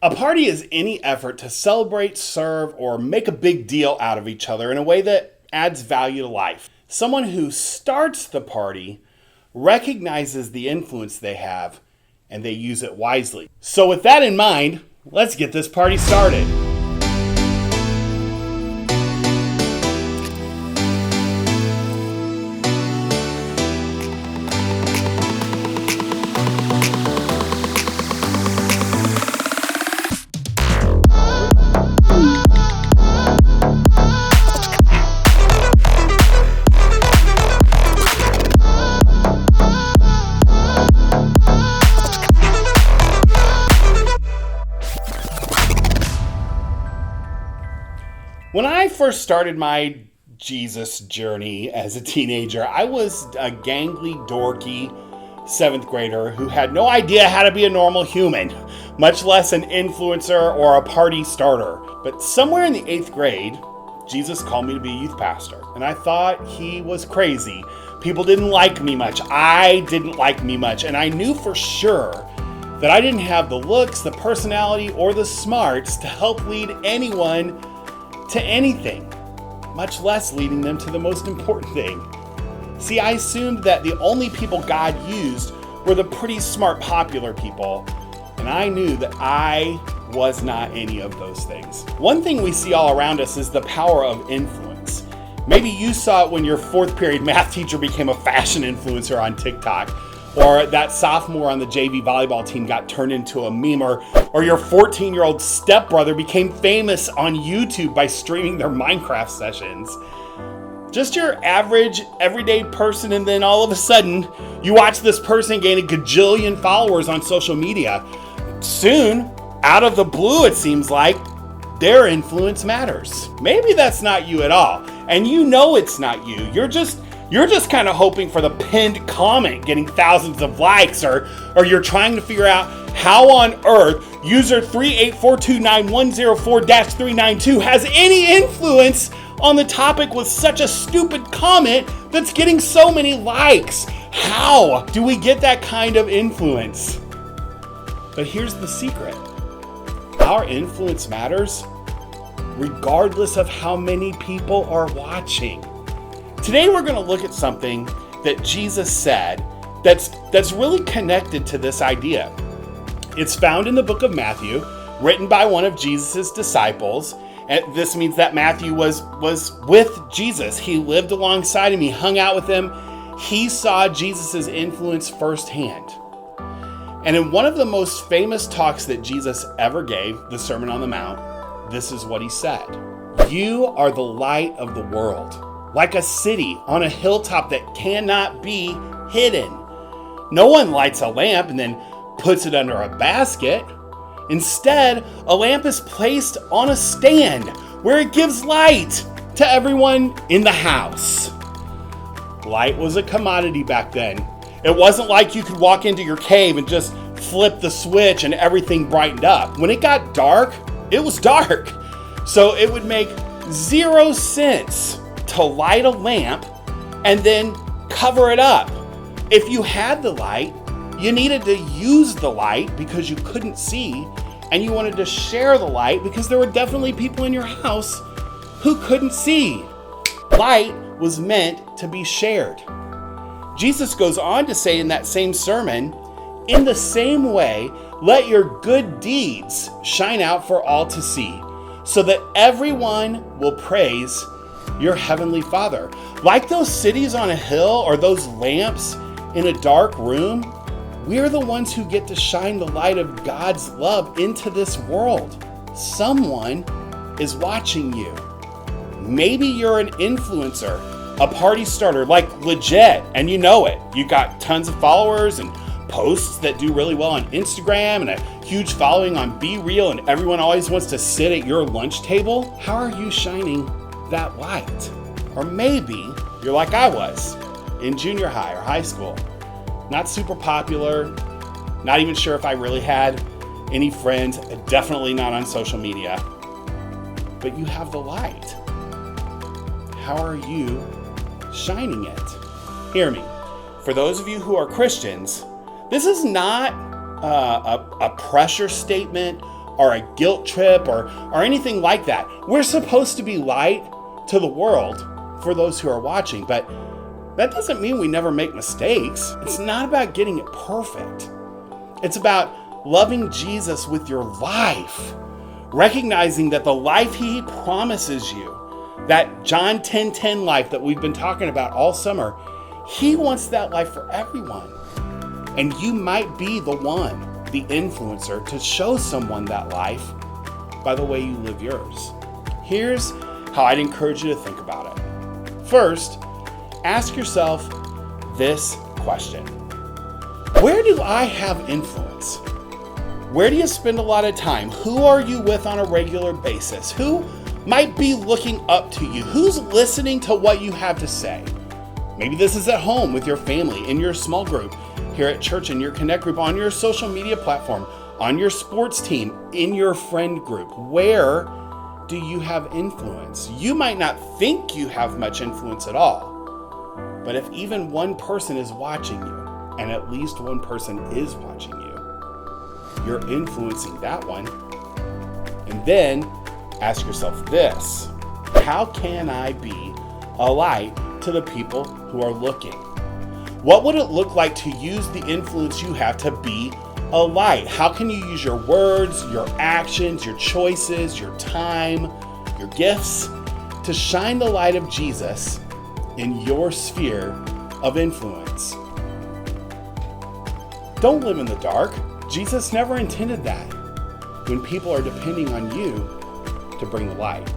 A party is any effort to celebrate, serve, or make a big deal out of each other in a way that adds value to life. Someone who starts the party recognizes the influence they have and they use it wisely. So with that in mind, let's get this party started. When I first started my Jesus journey as a teenager, I was a gangly, dorky 7th grader who had no idea how to be a normal human, much less an influencer or a party starter. But somewhere in the 8th grade, Jesus called me to be a youth pastor, and I thought he was crazy. People didn't like me much. I didn't like me much, and I knew for sure that I didn't have the looks, the personality, or the smarts to help lead anyone to anything, much less leading them to the most important thing. See, I assumed that the only people God used were the pretty smart, popular people, and I knew that I was not any of those things. One thing we see all around us is the power of influence. Maybe you saw it when your 4th period math teacher became a fashion influencer on TikTok, or that sophomore on the JV volleyball team got turned into a meme, or your 14-year-old stepbrother became famous on YouTube by streaming their Minecraft sessions. Just your average, everyday person, and then all of a sudden, you watch this person gain a gajillion followers on social media. Soon, out of the blue, it seems like, their influence matters. Maybe that's not you at all, and you know it's not you. You're just kind of hoping for the pinned comment getting thousands of likes, or you're trying to figure out how on earth user 3842910 has any influence on the topic with such a stupid comment that's getting so many likes. How do we get that kind of influence? But here's the secret. Our influence matters regardless of how many people are watching. Today we're going to look at something that Jesus said that's really connected to this idea. It's found in the book of Matthew, written by one of Jesus' disciples. And this means that Matthew was with Jesus. He lived alongside him. He hung out with him. He saw Jesus' influence firsthand. And in one of the most famous talks that Jesus ever gave, the Sermon on the Mount, this is what he said. You are the light of the world, like a city on a hilltop that cannot be hidden. No one lights a lamp and then puts it under a basket. Instead, a lamp is placed on a stand where it gives light to everyone in the house. Light was a commodity back then. It wasn't like you could walk into your cave and just flip the switch and everything brightened up. When it got dark, it was dark. So it would make 0 sense to light a lamp and then cover it up. If you had the light, you needed to use the light because you couldn't see, and you wanted to share the light because there were definitely people in your house who couldn't see. Light was meant to be shared. Jesus goes on to say in that same sermon, in the same way, let your good deeds shine out for all to see, so that everyone will praise your heavenly Father. Like those cities on a hill or those lamps in a dark room, we're the ones who get to shine the light of God's love into this world. Someone is watching you. Maybe you're an influencer, a party starter, like legit, and you know it. You got tons of followers and posts that do really well on Instagram and a huge following on Be Real, and everyone always wants to sit at your lunch table. How are you shining that light? Or maybe you're like I was in junior high or high school. Not super popular, not even sure if I really had any friends, definitely not on social media. But you have the light. How are you shining it? Hear me. For those of you who are Christians, this is not a pressure statement or a guilt trip or anything like that. We're supposed to be light to the world for those who are watching, but that doesn't mean we never make mistakes. It's not about getting it perfect. It's about loving Jesus with your life, recognizing that the life he promises you, that John 10:10 life that we've been talking about all summer, he wants that life for everyone. And you might be the one, the influencer, to show someone that life by the way you live yours. Here's how I'd encourage you to think about it. First, ask yourself this question. Where do I have influence? Where do you spend a lot of time? Who are you with on a regular basis? Who might be looking up to you? Who's listening to what you have to say? Maybe this is at home with your family, in your small group, here at church, in your Connect group, on your social media platform, on your sports team, in your friend group. Where do you have influence? You might not think you have much influence at all, but if even one person is watching you, and at least one person is watching you, you're influencing that one. And then ask yourself this: how can I be a light to the people who are looking? What would it look like to use the influence you have to be a light? How can you use your words, your actions, your choices, your time, your gifts to shine the light of Jesus in your sphere of influence? Don't live in the dark. Jesus never intended that when people are depending on you to bring the light.